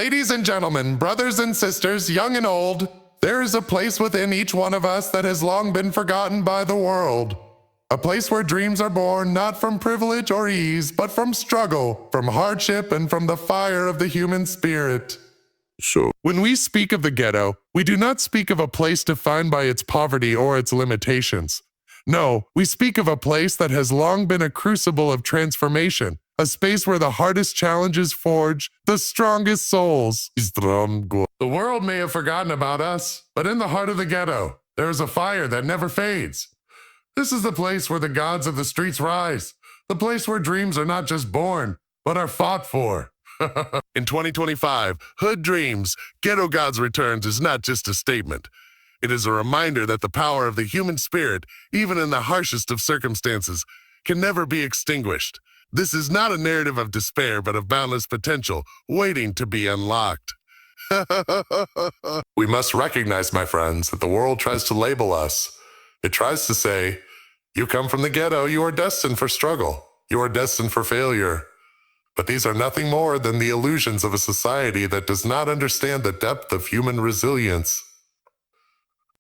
Ladies and gentlemen, brothers and sisters, young and old, there is a place within each one of us that has long been forgotten by the world. A place where dreams are born not from privilege or ease, but from struggle, from hardship, and from the fire of the human spirit. So, when we speak of the ghetto, we do not speak of a place defined by its poverty or its limitations. No, we speak of a place that has long been a crucible of transformation, a space where the hardest challenges forge the strongest souls. The world may have forgotten about us, but in the heart of the ghetto, there is a fire that never fades. This is the place where the gods of the streets rise, the place where dreams are not just born, but are fought for. In 2025, Hood Dreams, Ghetto Gods Returns is not just a statement. It is a reminder that the power of the human spirit, even in the harshest of circumstances, can never be extinguished. This is not a narrative of despair, but of boundless potential, waiting to be unlocked. We must recognize, my friends, that the world tries to label us. It tries to say, you come from the ghetto, you are destined for struggle. You are destined for failure. But these are nothing more than the illusions of a society that does not understand the depth of human resilience.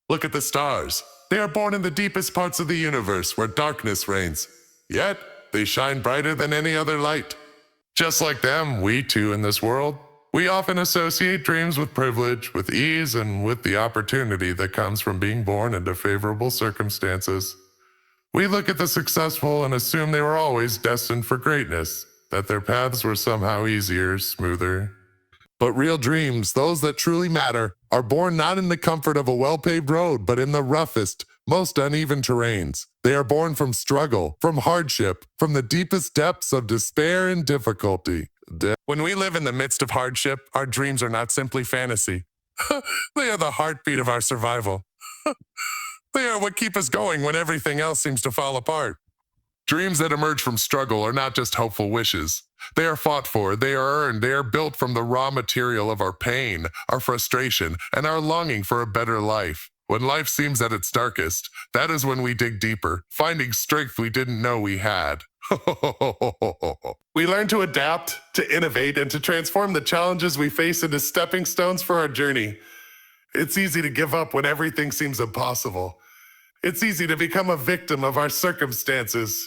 Look at the stars. They are born in the deepest parts of the universe where darkness reigns. Yet, they shine brighter than any other light. Just like them, we too in this world, we often associate dreams with privilege, with ease, and with the opportunity that comes from being born into favorable circumstances. We look at the successful and assume they were always destined for greatness, that their paths were somehow easier, smoother. But real dreams, those that truly matter, are born not in the comfort of a well-paved road, but in the roughest, most uneven terrains. They are born from struggle, from hardship, from the deepest depths of despair and difficulty. When we live in the midst of hardship, our dreams are not simply fantasy. They are the heartbeat of our survival. They are what keep us going when everything else seems to fall apart. Dreams that emerge from struggle are not just hopeful wishes. They are fought for, they are earned, they are built from the raw material of our pain, our frustration, and our longing for a better life. When life seems at its darkest, that is when we dig deeper, finding strength we didn't know we had. We learn to adapt, to innovate, and to transform the challenges we face into stepping stones for our journey. It's easy to give up when everything seems impossible. It's easy to become a victim of our circumstances.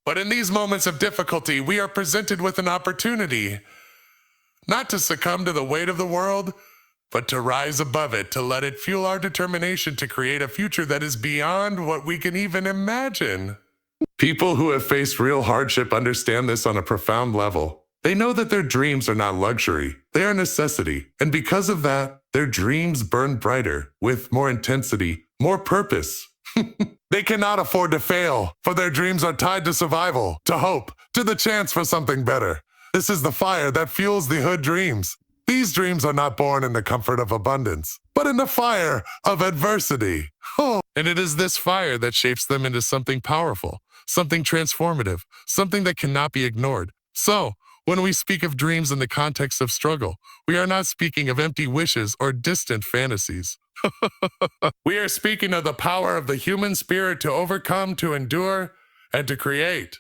But in these moments of difficulty, we are presented with an opportunity, not to succumb to the weight of the world, but to rise above it, to let it fuel our determination to create a future that is beyond what we can even imagine. People who have faced real hardship understand this on a profound level. They know that their dreams are not luxury, they are necessity. And because of that, their dreams burn brighter, with more intensity, more purpose. They cannot afford to fail, for their dreams are tied to survival, to hope, to the chance for something better. This is the fire that fuels the Hood Dreams. These dreams are not born in the comfort of abundance, but in the fire of adversity. And it is this fire that shapes them into something powerful, something transformative, something that cannot be ignored. So, when we speak of dreams in the context of struggle, we are not speaking of empty wishes or distant fantasies. We are speaking of the power of the human spirit to overcome, to endure, and to create.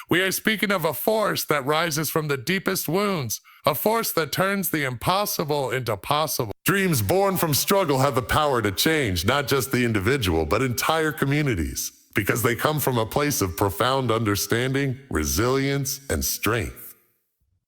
We are speaking of a force that rises from the deepest wounds, a force that turns the impossible into possible. Dreams born from struggle have the power to change not just the individual, but entire communities, because they come from a place of profound understanding, resilience, and strength.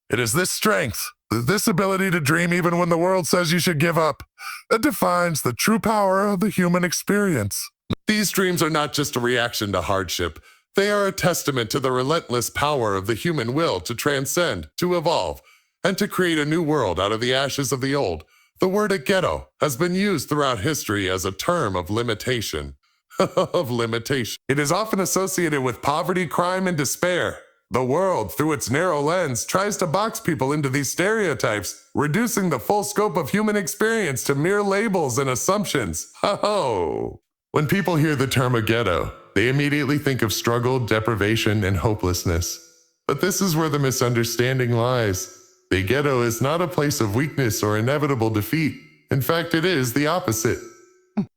It is this strength, this ability to dream even when the world says you should give up, that defines the true power of the human experience. These dreams are not just a reaction to hardship. They are a testament to the relentless power of the human will to transcend, to evolve, and to create a new world out of the ashes of the old. The word ghetto has been used throughout history as a term of limitation. It is often associated with poverty, crime, and despair. The world, through its narrow lens, tries to box people into these stereotypes, reducing the full scope of human experience to mere labels and assumptions. When people hear the term a ghetto, they immediately think of struggle, deprivation, and hopelessness. But this is where the misunderstanding lies. The ghetto is not a place of weakness or inevitable defeat. In fact, it is the opposite.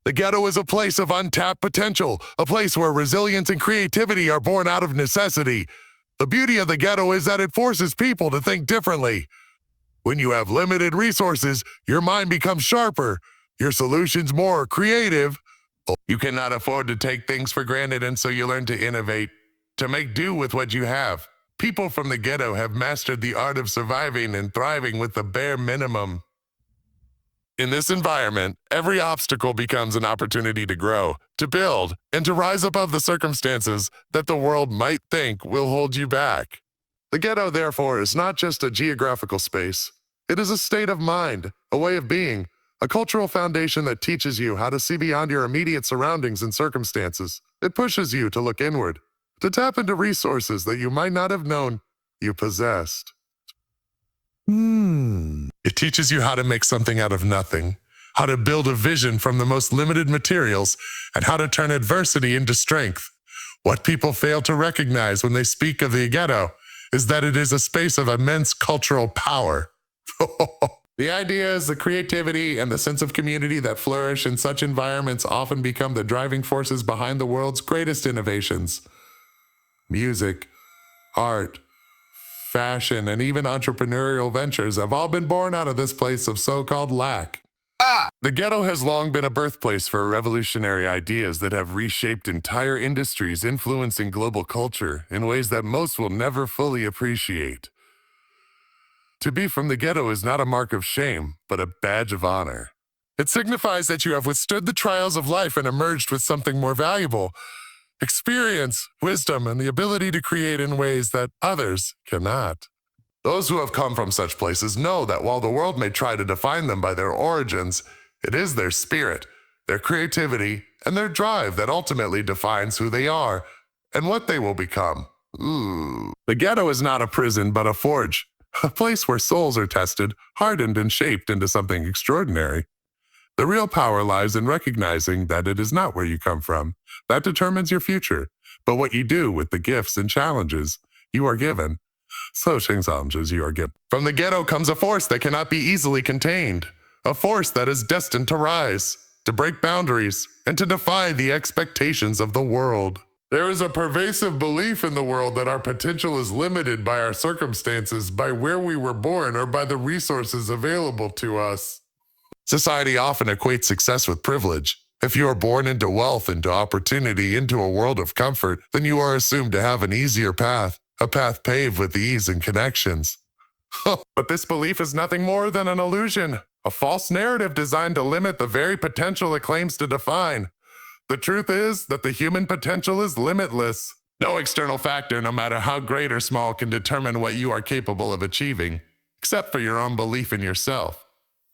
The ghetto is a place of untapped potential, a place where resilience and creativity are born out of necessity. The beauty of the ghetto is that it forces people to think differently. When you have limited resources, your mind becomes sharper, your solutions more creative. You cannot afford to take things for granted, and so you learn to innovate, to make do with what you have. People from the ghetto have mastered the art of surviving and thriving with the bare minimum. In this environment, every obstacle becomes an opportunity to grow, to build, and to rise above the circumstances that the world might think will hold you back. The ghetto, therefore, is not just a geographical space. It is a state of mind, a way of being, a cultural foundation that teaches you how to see beyond your immediate surroundings and circumstances. It pushes you to look inward, to tap into resources that you might not have known you possessed. It teaches you how to make something out of nothing, how to build a vision from the most limited materials, and how to turn adversity into strength. What people fail to recognize when they speak of the ghetto is that it is a space of immense cultural power. The ideas, the creativity, and the sense of community that flourish in such environments often become the driving forces behind the world's greatest innovations. Music, art, fashion, and even entrepreneurial ventures have all been born out of this place of so-called lack. The ghetto has long been a birthplace for revolutionary ideas that have reshaped entire industries, influencing global culture in ways that most will never fully appreciate. To be from the ghetto is not a mark of shame, but a badge of honor. It signifies that you have withstood the trials of life and emerged with something more valuable: experience, wisdom, and the ability to create in ways that others cannot. Those who have come from such places know that while the world may try to define them by their origins, it is their spirit, their creativity, and their drive that ultimately defines who they are and what they will become. The ghetto is not a prison, but a forge, a place where souls are tested, hardened, and shaped into something extraordinary. The real power lies in recognizing that it is not where you come from that determines your future, but what you do with the gifts and challenges you are given. From the ghetto comes a force that cannot be easily contained, a force that is destined to rise, to break boundaries, and to defy the expectations of the world. There is a pervasive belief in the world that our potential is limited by our circumstances, by where we were born, or by the resources available to us. Society often equates success with privilege. If you are born into wealth, into opportunity, into a world of comfort, then you are assumed to have an easier path, a path paved with ease and connections. But this belief is nothing more than an illusion, a false narrative designed to limit the very potential it claims to define. The truth is that the human potential is limitless. No external factor, no matter how great or small, can determine what you are capable of achieving, except for your own belief in yourself.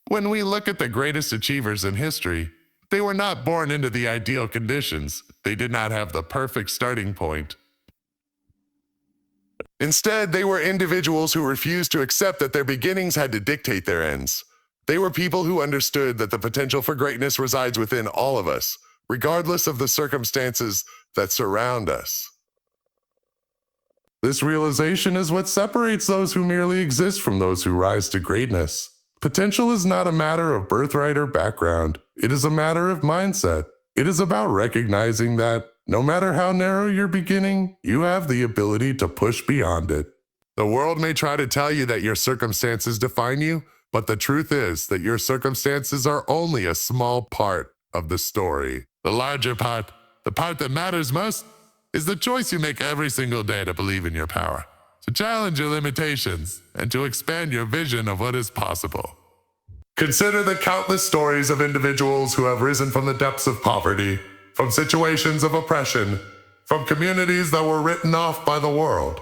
When we look at the greatest achievers in history, they were not born into the ideal conditions. They did not have the perfect starting point. Instead, they were individuals who refused to accept that their beginnings had to dictate their ends. They were people who understood that the potential for greatness resides within all of us, regardless of the circumstances that surround us. This realization is what separates those who merely exist from those who rise to greatness. Potential is not a matter of birthright or background. It is a matter of mindset. It is about recognizing that no matter how narrow your beginning, you have the ability to push beyond it. The world may try to tell you that your circumstances define you, but the truth is that your circumstances are only a small part of the story. The larger part, the part that matters most, is the choice you make every single day to believe in your power, to challenge your limitations, and to expand your vision of what is possible. Consider the countless stories of individuals who have risen from the depths of poverty, from situations of oppression, from communities that were written off by the world.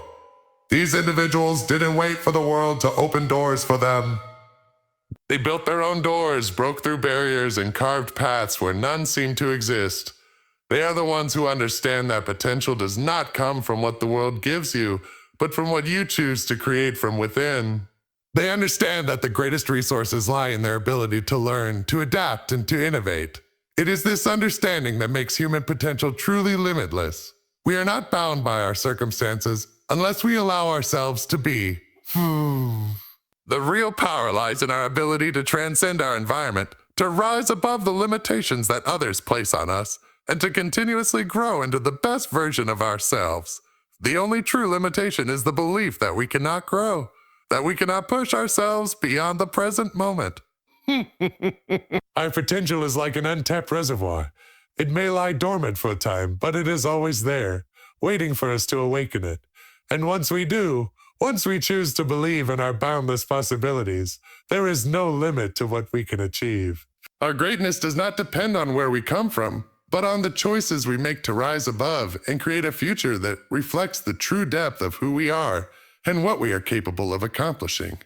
These individuals didn't wait for the world to open doors for them. They built their own doors, broke through barriers, and carved paths where none seemed to exist. They are the ones who understand that potential does not come from what the world gives you, but from what you choose to create from within. They understand that the greatest resources lie in their ability to learn, to adapt, and to innovate. It is this understanding that makes human potential truly limitless. We are not bound by our circumstances unless we allow ourselves to be. The real power lies in our ability to transcend our environment, to rise above the limitations that others place on us, and to continuously grow into the best version of ourselves. The only true limitation is the belief that we cannot grow, that we cannot push ourselves beyond the present moment. Our potential is like an untapped reservoir. It may lie dormant for a time, but it is always there, waiting for us to awaken it. And once we do, once we choose to believe in our boundless possibilities, there is no limit to what we can achieve. Our greatness does not depend on where we come from, but on the choices we make to rise above and create a future that reflects the true depth of who we are and what we are capable of accomplishing.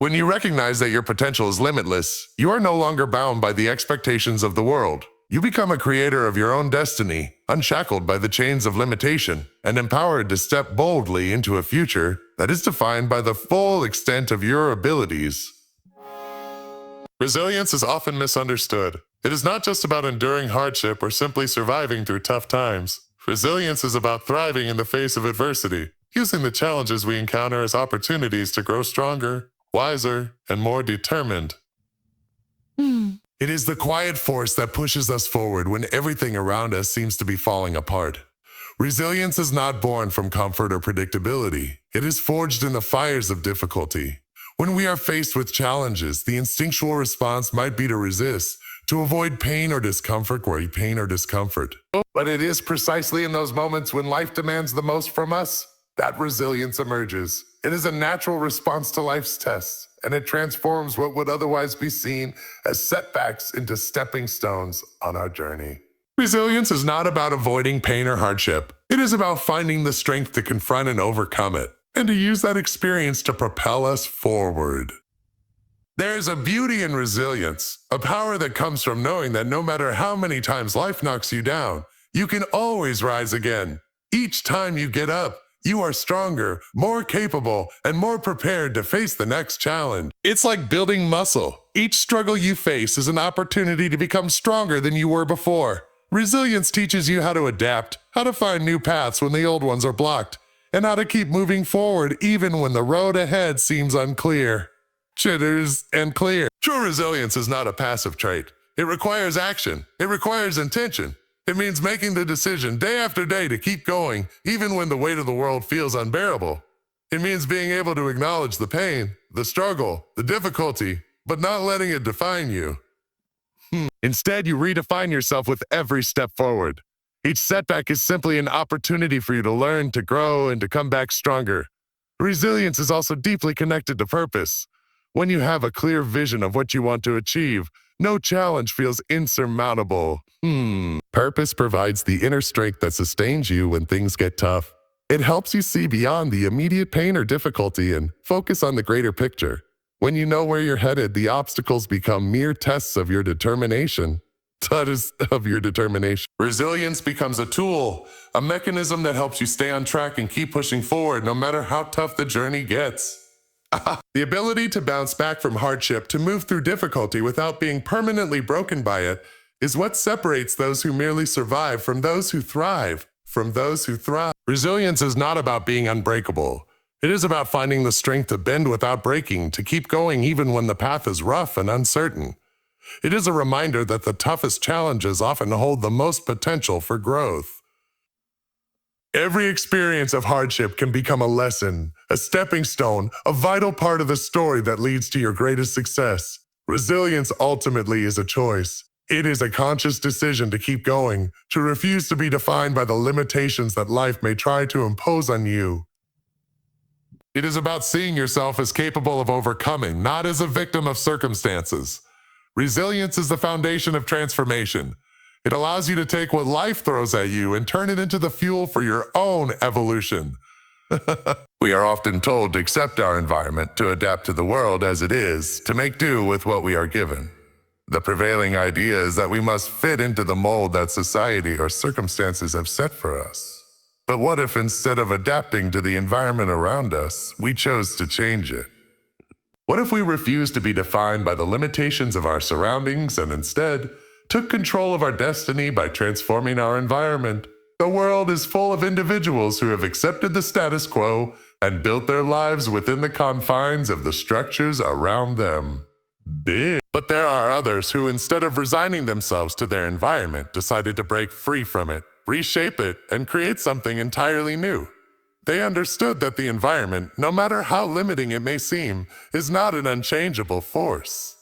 When you recognize that your potential is limitless, you are no longer bound by the expectations of the world. You become a creator of your own destiny, unshackled by the chains of limitation, and empowered to step boldly into a future that is defined by the full extent of your abilities. Resilience is often misunderstood. It is not just about enduring hardship or simply surviving through tough times. Resilience is about thriving in the face of adversity, using the challenges we encounter as opportunities to grow stronger, wiser, and more determined. It is the quiet force that pushes us forward when everything around us seems to be falling apart. Resilience is not born from comfort or predictability. It is forged in the fires of difficulty. When we are faced with challenges, the instinctual response might be to resist, to avoid pain or discomfort. But it is precisely in those moments when life demands the most from us that resilience emerges. It is a natural response to life's tests, and it transforms what would otherwise be seen as setbacks into stepping stones on our journey. Resilience is not about avoiding pain or hardship. It is about finding the strength to confront and overcome it, and to use that experience to propel us forward. There is a beauty in resilience, a power that comes from knowing that no matter how many times life knocks you down, you can always rise again. Each time you get up, you are stronger, more capable, and more prepared to face the next challenge. It's like building muscle. Each struggle you face is an opportunity to become stronger than you were before. Resilience teaches you how to adapt, how to find new paths when the old ones are blocked, and how to keep moving forward even when the road ahead seems unclear. Jitters and clear. True resilience is not a passive trait. It requires action. It requires intention. It means making the decision day after day to keep going, even when the weight of the world feels unbearable. It means being able to acknowledge the pain, the struggle, the difficulty, but not letting it define you. Instead, you redefine yourself with every step forward. Each setback is simply an opportunity for you to learn, to grow, and to come back stronger. Resilience is also deeply connected to purpose. When you have a clear vision of what you want to achieve, no challenge feels insurmountable. Purpose provides the inner strength that sustains you when things get tough. It helps you see beyond the immediate pain or difficulty and focus on the greater picture. When you know where you're headed, the obstacles become mere tests of your determination. Resilience becomes a tool, a mechanism that helps you stay on track and keep pushing forward no matter how tough the journey gets. The ability to bounce back from hardship, to move through difficulty without being permanently broken by it, is what separates those who merely survive from those who thrive. Resilience is not about being unbreakable. It is about finding the strength to bend without breaking, to keep going even when the path is rough and uncertain. It is a reminder that the toughest challenges often hold the most potential for growth. Every experience of hardship can become a lesson, a stepping stone, a vital part of the story that leads to your greatest success. Resilience ultimately is a choice. It is a conscious decision to keep going, to refuse to be defined by the limitations that life may try to impose on you. It is about seeing yourself as capable of overcoming, not as a victim of circumstances. Resilience is the foundation of transformation. It allows you to take what life throws at you and turn it into the fuel for your own evolution. We are often told to accept our environment, to adapt to the world as it is, to make do with what we are given. The prevailing idea is that we must fit into the mold that society or circumstances have set for us. But what if instead of adapting to the environment around us, we chose to change it? What if we refused to be defined by the limitations of our surroundings and instead took control of our destiny by transforming our environment? The world is full of individuals who have accepted the status quo and built their lives within the confines of the structures around them. But there are others who, instead of resigning themselves to their environment, decided to break free from it, reshape it, and create something entirely new. They understood that the environment, no matter how limiting it may seem, is not an unchangeable force.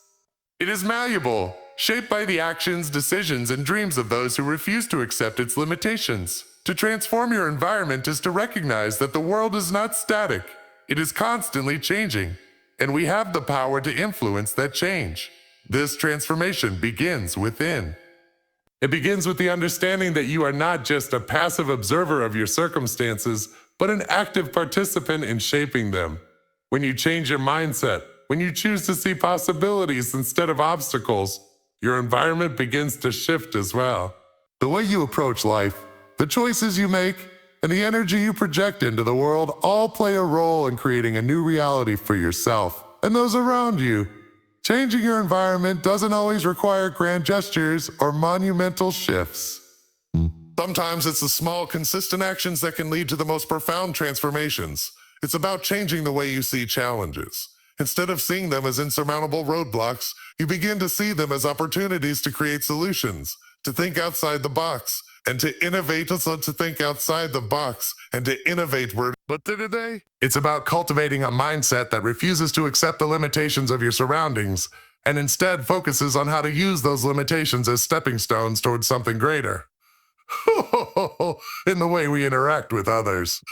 It is malleable, shaped by the actions, decisions, and dreams of those who refuse to accept its limitations. To transform your environment is to recognize that the world is not static. It is constantly changing, and we have the power to influence that change. This transformation begins within. It begins with the understanding that you are not just a passive observer of your circumstances, but an active participant in shaping them. When you change your mindset, when you choose to see possibilities instead of obstacles, your environment begins to shift as well. The way you approach life, the choices you make, and the energy you project into the world all play a role in creating a new reality for yourself and those around you. Changing your environment doesn't always require grand gestures or monumental shifts. Sometimes it's the small, consistent actions that can lead to the most profound transformations. It's about changing the way you see challenges. Instead of seeing them as insurmountable roadblocks, you begin to see them as opportunities to create solutions, to think outside the box, and to innovate, also to think outside the box, and to innovate. But today, it's about cultivating a mindset that refuses to accept the limitations of your surroundings, and instead focuses on how to use those limitations as stepping stones towards something greater. In the way we interact with others.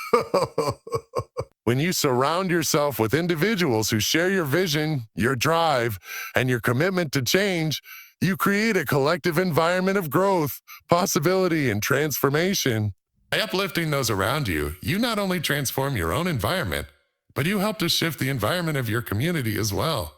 When you surround yourself with individuals who share your vision, your drive, and your commitment to change, you create a collective environment of growth, possibility, and transformation. By uplifting those around you, you not only transform your own environment, but you help to shift the environment of your community as well.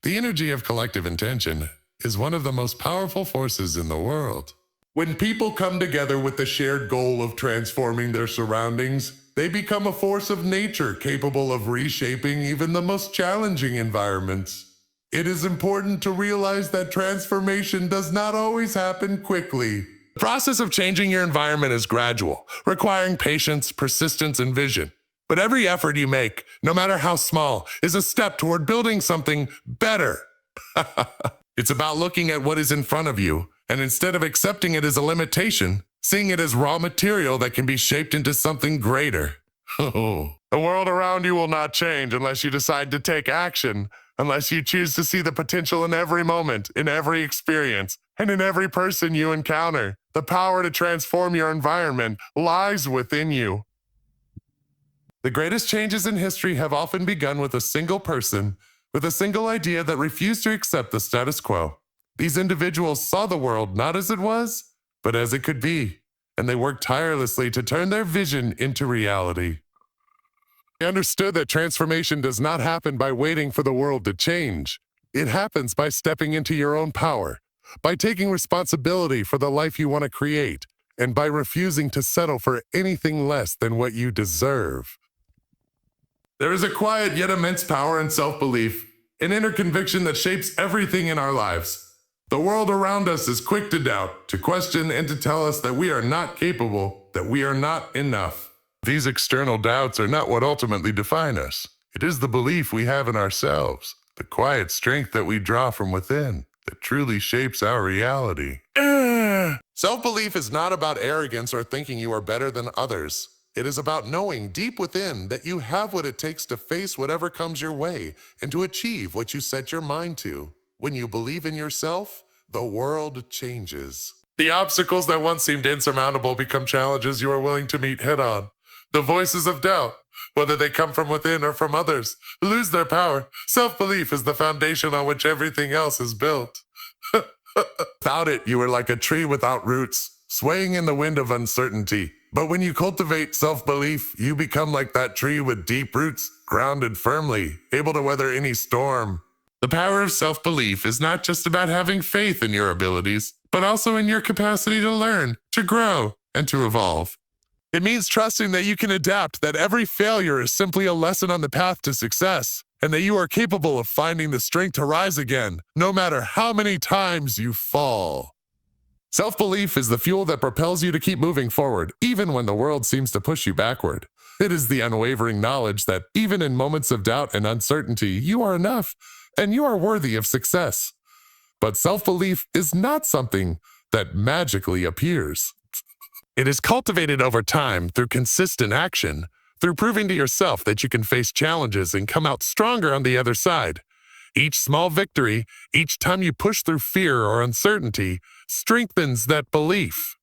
The energy of collective intention is one of the most powerful forces in the world. When people come together with the shared goal of transforming their surroundings, they become a force of nature capable of reshaping even the most challenging environments. It is important to realize that transformation does not always happen quickly. The process of changing your environment is gradual, requiring patience, persistence, and vision. But every effort you make, no matter how small, is a step toward building something better. It's about looking at what is in front of you, and instead of accepting it as a limitation, seeing it as raw material that can be shaped into something greater. The world around you will not change unless you decide to take action, unless you choose to see the potential in every moment, in every experience, and in every person you encounter. The power to transform your environment lies within you. The greatest changes in history have often begun with a single person, with a single idea that refused to accept the status quo. These individuals saw the world not as it was, but as it could be, and they worked tirelessly to turn their vision into reality. They understood that transformation does not happen by waiting for the world to change. It happens by stepping into your own power, by taking responsibility for the life you want to create, and by refusing to settle for anything less than what you deserve. There is a quiet yet immense power in self-belief, an inner conviction that shapes everything in our lives. The world around us is quick to doubt, to question, and to tell us that we are not capable, that we are not enough. These external doubts are not what ultimately define us. It is the belief we have in ourselves, the quiet strength that we draw from within, that truly shapes our reality. Self-belief is not about arrogance or thinking you are better than others. It is about knowing deep within that you have what it takes to face whatever comes your way and to achieve what you set your mind to. When you believe in yourself, the world changes. The obstacles that once seemed insurmountable become challenges you are willing to meet head-on. The voices of doubt, whether they come from within or from others, lose their power. Self-belief is the foundation on which everything else is built. Without it, you are like a tree without roots, swaying in the wind of uncertainty. But when you cultivate self-belief, you become like that tree with deep roots, grounded firmly, able to weather any storm. The power of self-belief is not just about having faith in your abilities, but also in your capacity to learn, to grow, and to evolve. It means trusting that you can adapt, that every failure is simply a lesson on the path to success, and that you are capable of finding the strength to rise again, no matter how many times you fall. Self-belief is the fuel that propels you to keep moving forward, even when the world seems to push you backward. It is the unwavering knowledge that even in moments of doubt and uncertainty, you are enough, and you are worthy of success. But self-belief is not something that magically appears. It is cultivated over time through consistent action, through proving to yourself that you can face challenges and come out stronger on the other side. Each small victory, each time you push through fear or uncertainty, strengthens that belief.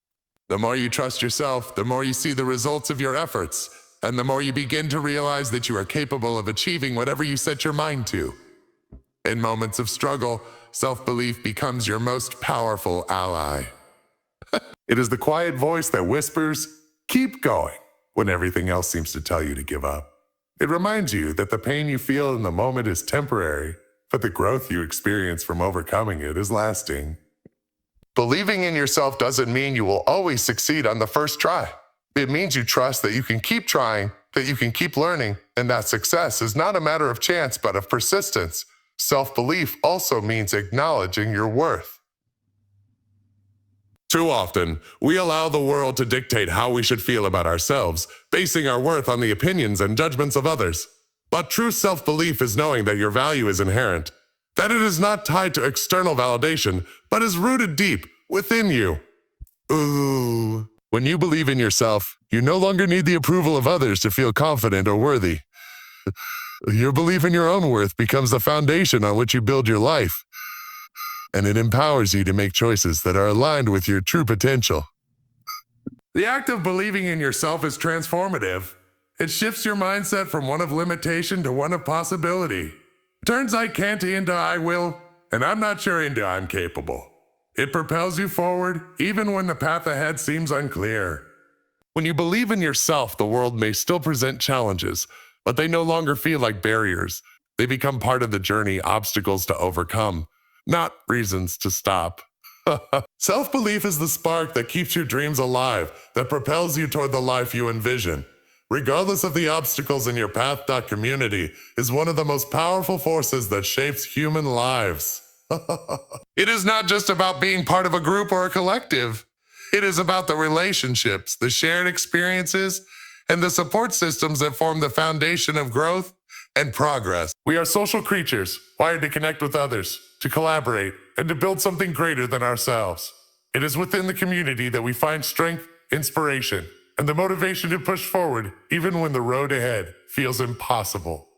The more you trust yourself, the more you see the results of your efforts, and the more you begin to realize that you are capable of achieving whatever you set your mind to. In moments of struggle, self-belief becomes your most powerful ally. It is the quiet voice that whispers, "Keep going," when everything else seems to tell you to give up. It reminds you that the pain you feel in the moment is temporary, but the growth you experience from overcoming it is lasting. Believing in yourself doesn't mean you will always succeed on the first try. It means you trust that you can keep trying, that you can keep learning, and that success is not a matter of chance but of persistence. Self-belief also means acknowledging your worth. Too often, we allow the world to dictate how we should feel about ourselves, basing our worth on the opinions and judgments of others. But true self-belief is knowing that your value is inherent, that it is not tied to external validation, but is rooted deep within you. Ooh. When you believe in yourself, you no longer need the approval of others to feel confident or worthy. Your belief in your own worth becomes the foundation on which you build your life, and it empowers you to make choices that are aligned with your true potential. The act of believing in yourself is transformative. It shifts your mindset from one of limitation to one of possibility. It turns "I can't" into "I will," and "I'm not sure" into "I'm capable." It propels you forward, even when the path ahead seems unclear. When you believe in yourself, the world may still present challenges, but they no longer feel like barriers. They become part of the journey, obstacles to overcome, not reasons to stop. Self-belief is the spark that keeps your dreams alive, that propels you toward the life you envision. Regardless of the obstacles in your path, community is one of the most powerful forces that shapes human lives. It is not just about being part of a group or a collective. It is about the relationships, the shared experiences, and the support systems that form the foundation of growth and progress. We are social creatures, wired to connect with others, to collaborate, and to build something greater than ourselves. It is within the community that we find strength, inspiration, and the motivation to push forward even when the road ahead feels impossible.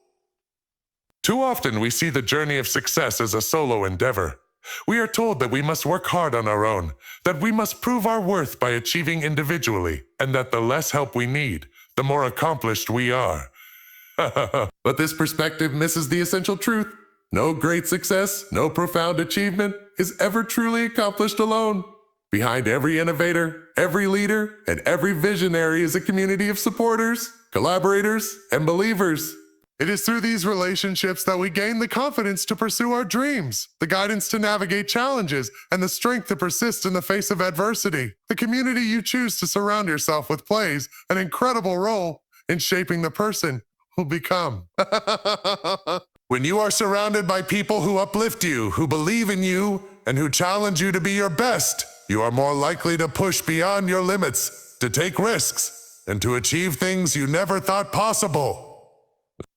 Too often we see the journey of success as a solo endeavor. We are told that we must work hard on our own, that we must prove our worth by achieving individually, and that the less help we need, the more accomplished we are. But this perspective misses the essential truth. No great success, no profound achievement is ever truly accomplished alone. Behind every innovator, every leader, and every visionary is a community of supporters, collaborators, and believers. It is through these relationships that we gain the confidence to pursue our dreams, the guidance to navigate challenges, and the strength to persist in the face of adversity. The community you choose to surround yourself with plays an incredible role in shaping the person who'll become. When you are surrounded by people who uplift you, who believe in you, and who challenge you to be your best, you are more likely to push beyond your limits, to take risks, and to achieve things you never thought possible.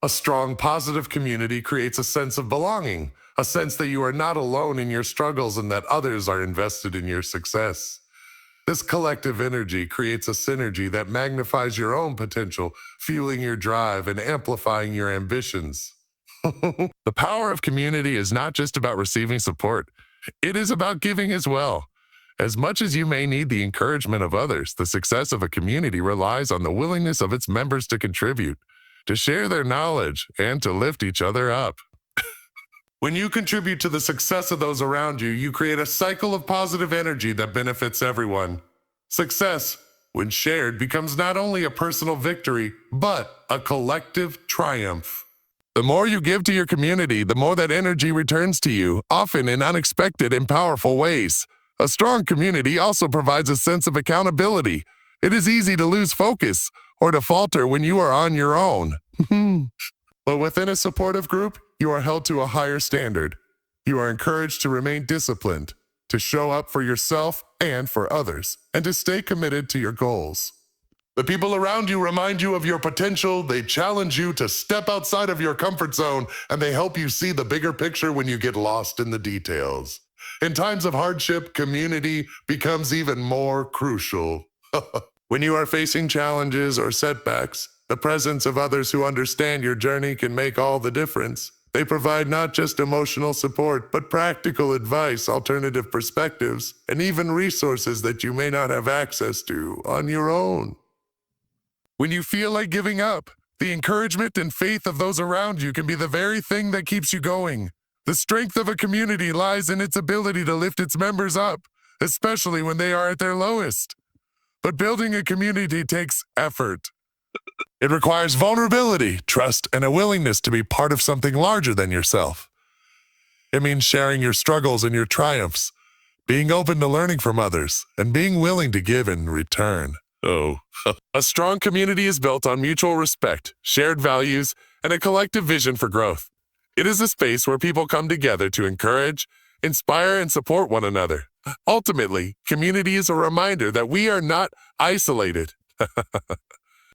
A strong, positive community creates a sense of belonging, a sense that you are not alone in your struggles and that others are invested in your success. This collective energy creates a synergy that magnifies your own potential, fueling your drive and amplifying your ambitions. The power of community is not just about receiving support. It is about giving as well. As much as you may need the encouragement of others, the success of a community relies on the willingness of its members to contribute, to share their knowledge, and to lift each other up. When you contribute to the success of those around you, you create a cycle of positive energy that benefits everyone. Success, when shared, becomes not only a personal victory, but a collective triumph. The more you give to your community, the more that energy returns to you, often in unexpected and powerful ways. A strong community also provides a sense of accountability. It is easy to lose focus or to falter when you are on your own. But within a supportive group, you are held to a higher standard. You are encouraged to remain disciplined, to show up for yourself and for others, and to stay committed to your goals. The people around you remind you of your potential, they challenge you to step outside of your comfort zone, and they help you see the bigger picture when you get lost in the details. In times of hardship, community becomes even more crucial. When you are facing challenges or setbacks, The presence of others who understand your journey can make all the difference. They provide not just emotional support, but practical advice, alternative perspectives, and even resources that you may not have access to on your own. When you feel like giving up, the encouragement and faith of those around you can be the very thing that keeps you going. The strength of a community lies in its ability to lift its members up, especially when they are at their lowest. But building a community takes effort. It requires vulnerability, trust, and a willingness to be part of something larger than yourself. It means sharing your struggles and your triumphs, being open to learning from others, and being willing to give in return. A strong community is built on mutual respect, shared values, and a collective vision for growth. It is a space where people come together to encourage, inspire, and support one another. Ultimately, community is a reminder that we are not isolated.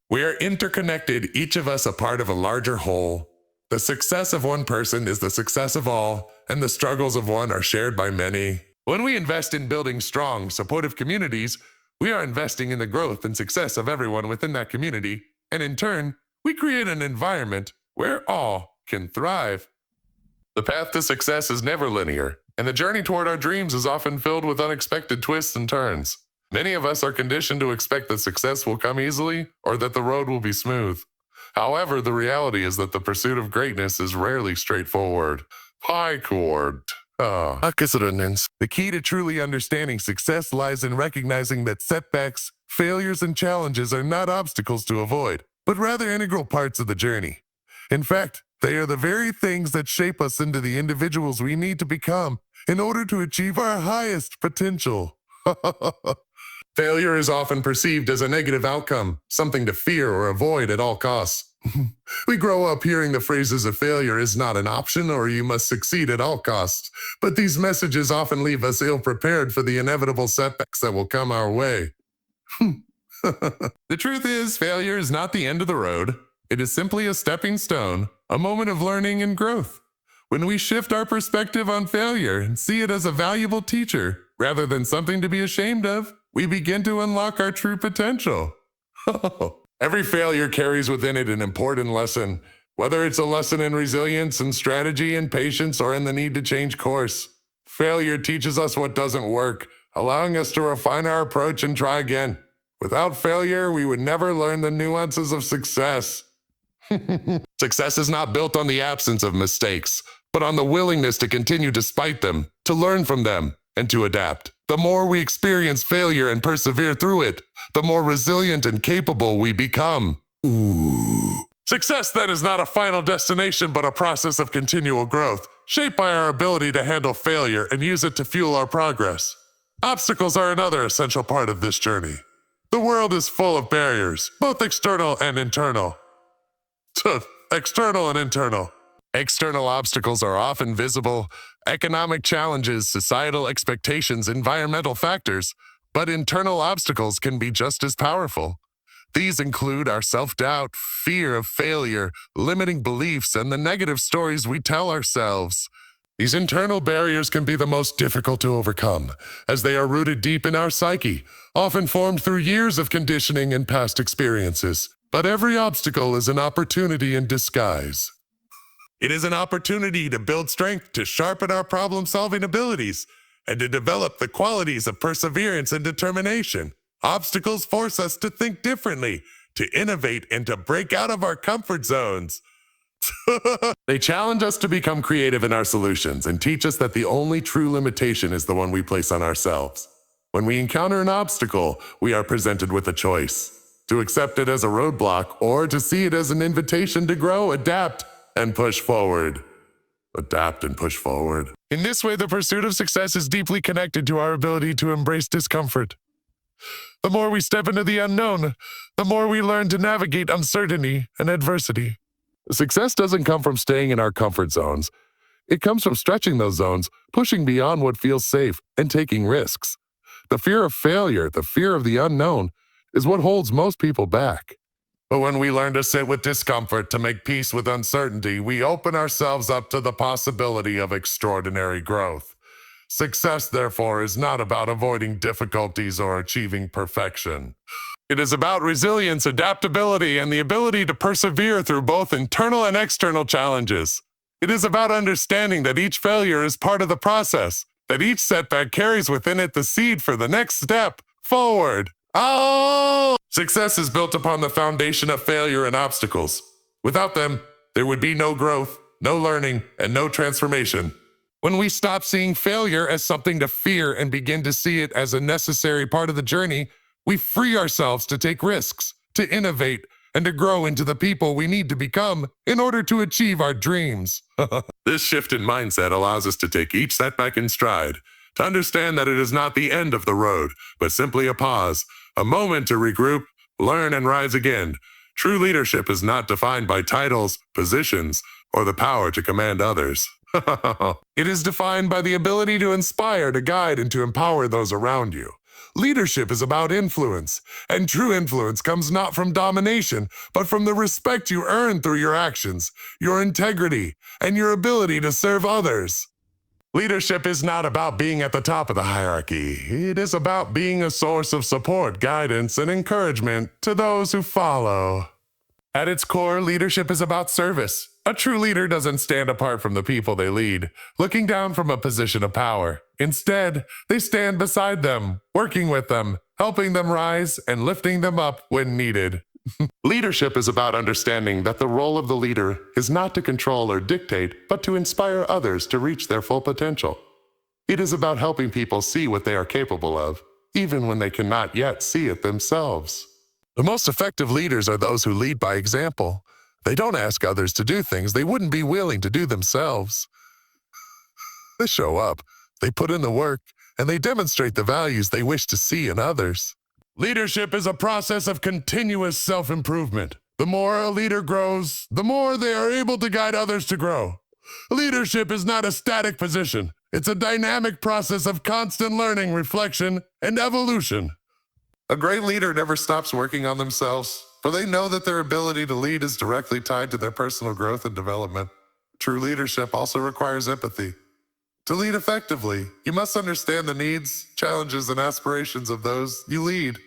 We are interconnected, each of us a part of a larger whole. The success of one person is the success of all, and the struggles of one are shared by many. When we invest in building strong, supportive communities, we are investing in the growth and success of everyone within that community, and in turn, we create an environment where all can thrive. The path to success is never linear, and the journey toward our dreams is often filled with unexpected twists and turns. Many of us are conditioned to expect that success will come easily or that the road will be smooth. However, the reality is that the pursuit of greatness is rarely straightforward. The key to truly understanding success lies in recognizing that setbacks, failures, and challenges are not obstacles to avoid, but rather integral parts of the journey. In fact, they are the very things that shape us into the individuals we need to become in order to achieve our highest potential. Failure is often perceived as a negative outcome, something to fear or avoid at all costs. We grow up hearing the phrases of failure is not an option or you must succeed at all costs, but these messages often leave us ill-prepared for the inevitable setbacks that will come our way. The truth is, failure is not the end of the road. It is simply a stepping stone, a moment of learning and growth. When we shift our perspective on failure and see it as a valuable teacher, rather than something to be ashamed of, we begin to unlock our true potential. Every failure carries within it an important lesson, whether it's a lesson in resilience and strategy and patience or in the need to change course. Failure teaches us what doesn't work, allowing us to refine our approach and try again. Without failure, we would never learn the nuances of success. Success is not built on the absence of mistakes, but on the willingness to continue despite them, to learn from them, and to adapt. The more we experience failure and persevere through it, the more resilient and capable we become. Success, then, is not a final destination, but a process of continual growth, shaped by our ability to handle failure and use it to fuel our progress. Obstacles are another essential part of this journey. The world is full of barriers, both external and internal. External obstacles are often visible: economic challenges, societal expectations, environmental factors, but internal obstacles can be just as powerful. These include our self-doubt, fear of failure, limiting beliefs, and the negative stories we tell ourselves. These internal barriers can be the most difficult to overcome, as they are rooted deep in our psyche, often formed through years of conditioning and past experiences. But every obstacle is an opportunity in disguise. It is an opportunity to build strength, to sharpen our problem-solving abilities, and to develop the qualities of perseverance and determination. Obstacles force us to think differently, to innovate, and to break out of our comfort zones. They challenge us to become creative in our solutions and teach us that the only true limitation is the one we place on ourselves. When we encounter an obstacle, we are presented with a choice: to accept it as a roadblock or to see it as an invitation to grow, adapt, and push forward. In this way, the pursuit of success is deeply connected to our ability to embrace discomfort. The more we step into the unknown, the more we learn to navigate uncertainty and adversity. Success doesn't come from staying in our comfort zones. It comes from stretching those zones, pushing beyond what feels safe, and taking risks. The fear of failure, the fear of the unknown, is what holds most people back. But when we learn to sit with discomfort, to make peace with uncertainty, we open ourselves up to the possibility of extraordinary growth. Success, therefore, is not about avoiding difficulties or achieving perfection. It is about resilience, adaptability, and the ability to persevere through both internal and external challenges. It is about understanding that each failure is part of the process, that each setback carries within it the seed for the next step forward. Oh! Success is built upon the foundation of failure and obstacles. Without them, there would be no growth, no learning, and no transformation. When we stop seeing failure as something to fear and begin to see it as a necessary part of the journey, we free ourselves to take risks, to innovate, and to grow into the people we need to become in order to achieve our dreams. This shift in mindset allows us to take each setback in stride, to understand that it is not the end of the road, but simply a pause, a moment to regroup, learn, and rise again. True leadership is not defined by titles, positions, or the power to command others. It is defined by the ability to inspire, to guide, and to empower those around you. Leadership is about influence, and true influence comes not from domination, but from the respect you earn through your actions, your integrity, and your ability to serve others. Leadership is not about being at the top of the hierarchy. It is about being a source of support, guidance, and encouragement to those who follow. At its core, leadership is about service. A true leader doesn't stand apart from the people they lead, looking down from a position of power. Instead, they stand beside them, working with them, helping them rise, and lifting them up when needed. Leadership is about understanding that the role of the leader is not to control or dictate, but to inspire others to reach their full potential. It is about helping people see what they are capable of, even when they cannot yet see it themselves. The most effective leaders are those who lead by example. They don't ask others to do things they wouldn't be willing to do themselves. They show up, they put in the work, and they demonstrate the values they wish to see in others. Leadership is a process of continuous self-improvement. The more a leader grows, the more they are able to guide others to grow. Leadership is not a static position. It's a dynamic process of constant learning, reflection, and evolution. A great leader never stops working on themselves, for they know that their ability to lead is directly tied to their personal growth and development. True leadership also requires empathy. To lead effectively, you must understand the needs, challenges, and aspirations of those you lead.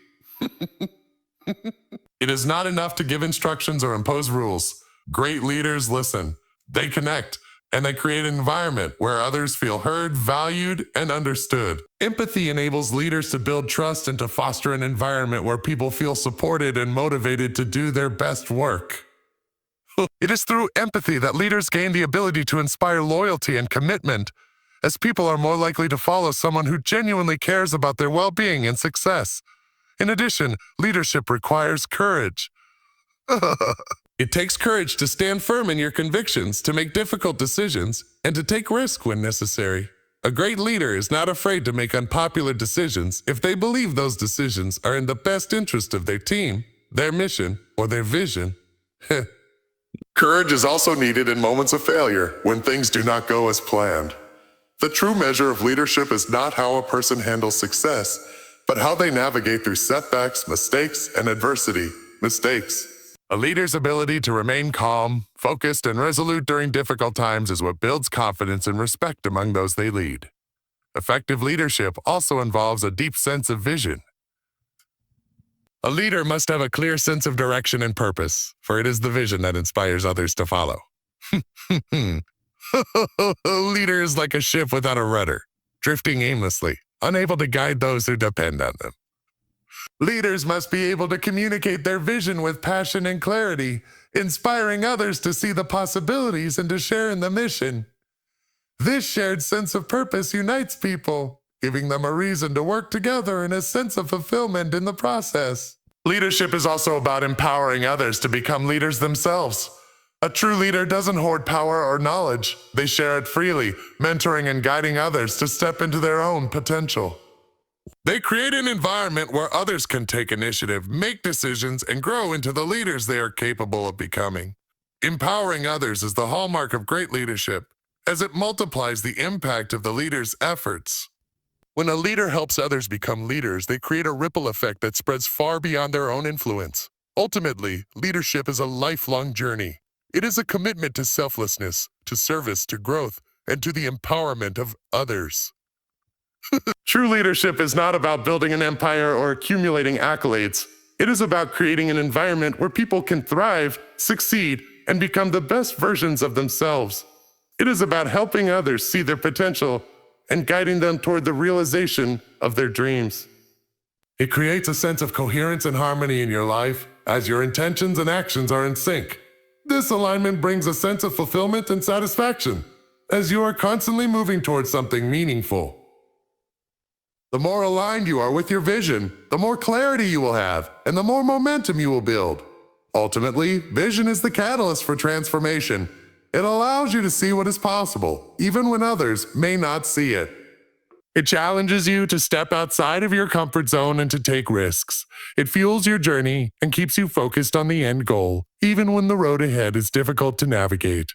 It is not enough to give instructions or impose rules. Great leaders listen, they connect, and they create an environment where others feel heard, valued, and understood. Empathy enables leaders to build trust and to foster an environment where people feel supported and motivated to do their best work. It is through empathy that leaders gain the ability to inspire loyalty and commitment, as people are more likely to follow someone who genuinely cares about their well-being and success. In addition, leadership requires courage. It takes courage to stand firm in your convictions, to make difficult decisions, and to take risks when necessary. A great leader is not afraid to make unpopular decisions if they believe those decisions are in the best interest of their team, their mission, or their vision. Courage is also needed in moments of failure when things do not go as planned. The true measure of leadership is not how a person handles success, but how they navigate through setbacks, mistakes, and adversity. A leader's ability to remain calm, focused, and resolute during difficult times is what builds confidence and respect among those they lead. Effective leadership also involves a deep sense of vision. A leader must have a clear sense of direction and purpose, for it is the vision that inspires others to follow. A leader is like a ship without a rudder, drifting aimlessly, unable to guide those who depend on them. Leaders must be able to communicate their vision with passion and clarity, inspiring others to see the possibilities and to share in the mission. This shared sense of purpose unites people, giving them a reason to work together and a sense of fulfillment in the process. Leadership is also about empowering others to become leaders themselves. A true leader doesn't hoard power or knowledge. They share it freely, mentoring and guiding others to step into their own potential. They create an environment where others can take initiative, make decisions, and grow into the leaders they are capable of becoming. Empowering others is the hallmark of great leadership, as it multiplies the impact of the leader's efforts. When a leader helps others become leaders, they create a ripple effect that spreads far beyond their own influence. Ultimately, leadership is a lifelong journey. It is a commitment to selflessness, to service, to growth, and to the empowerment of others. True leadership is not about building an empire or accumulating accolades. It is about creating an environment where people can thrive, succeed, and become the best versions of themselves. It is about helping others see their potential and guiding them toward the realization of their dreams. It creates a sense of coherence and harmony in your life as your intentions and actions are in sync. This alignment brings a sense of fulfillment and satisfaction as you are constantly moving towards something meaningful. The more aligned you are with your vision, the more clarity you will have, and the more momentum you will build. Ultimately, vision is the catalyst for transformation. It allows you to see what is possible, even when others may not see it. It challenges you to step outside of your comfort zone and to take risks. It fuels your journey and keeps you focused on the end goal, even when the road ahead is difficult to navigate.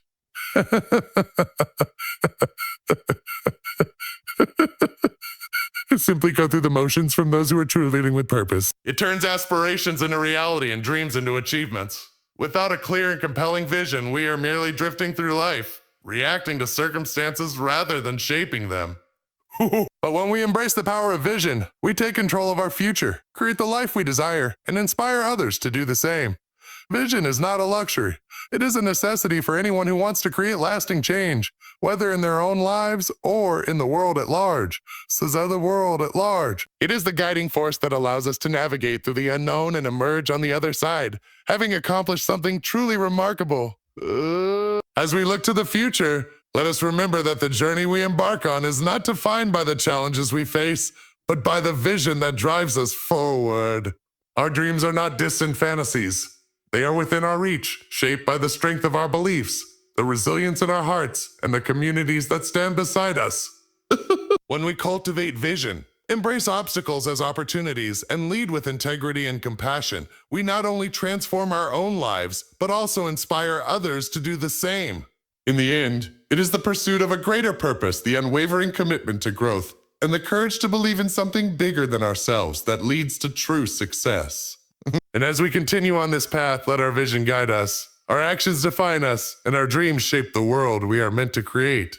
Simply go through the motions from those who are truly leading with purpose. It turns aspirations into reality and dreams into achievements. Without a clear and compelling vision, we are merely drifting through life, reacting to circumstances rather than shaping them. But when we embrace the power of vision, we take control of our future, create the life we desire, and inspire others to do the same. Vision is not a luxury. It is a necessity for anyone who wants to create lasting change, whether in their own lives or in the world at large. Says the world at large. It is the guiding force that allows us to navigate through the unknown and emerge on the other side, having accomplished something truly remarkable. As we look to the future, let us remember that the journey we embark on is not defined by the challenges we face, but by the vision that drives us forward. Our dreams are not distant fantasies. They are within our reach, shaped by the strength of our beliefs, the resilience in our hearts, and the communities that stand beside us. When we cultivate vision, embrace obstacles as opportunities, and lead with integrity and compassion, we not only transform our own lives, but also inspire others to do the same. In the end, it is the pursuit of a greater purpose, the unwavering commitment to growth, and the courage to believe in something bigger than ourselves that leads to true success. And as we continue on this path, let our vision guide us, our actions define us, and our dreams shape the world we are meant to create.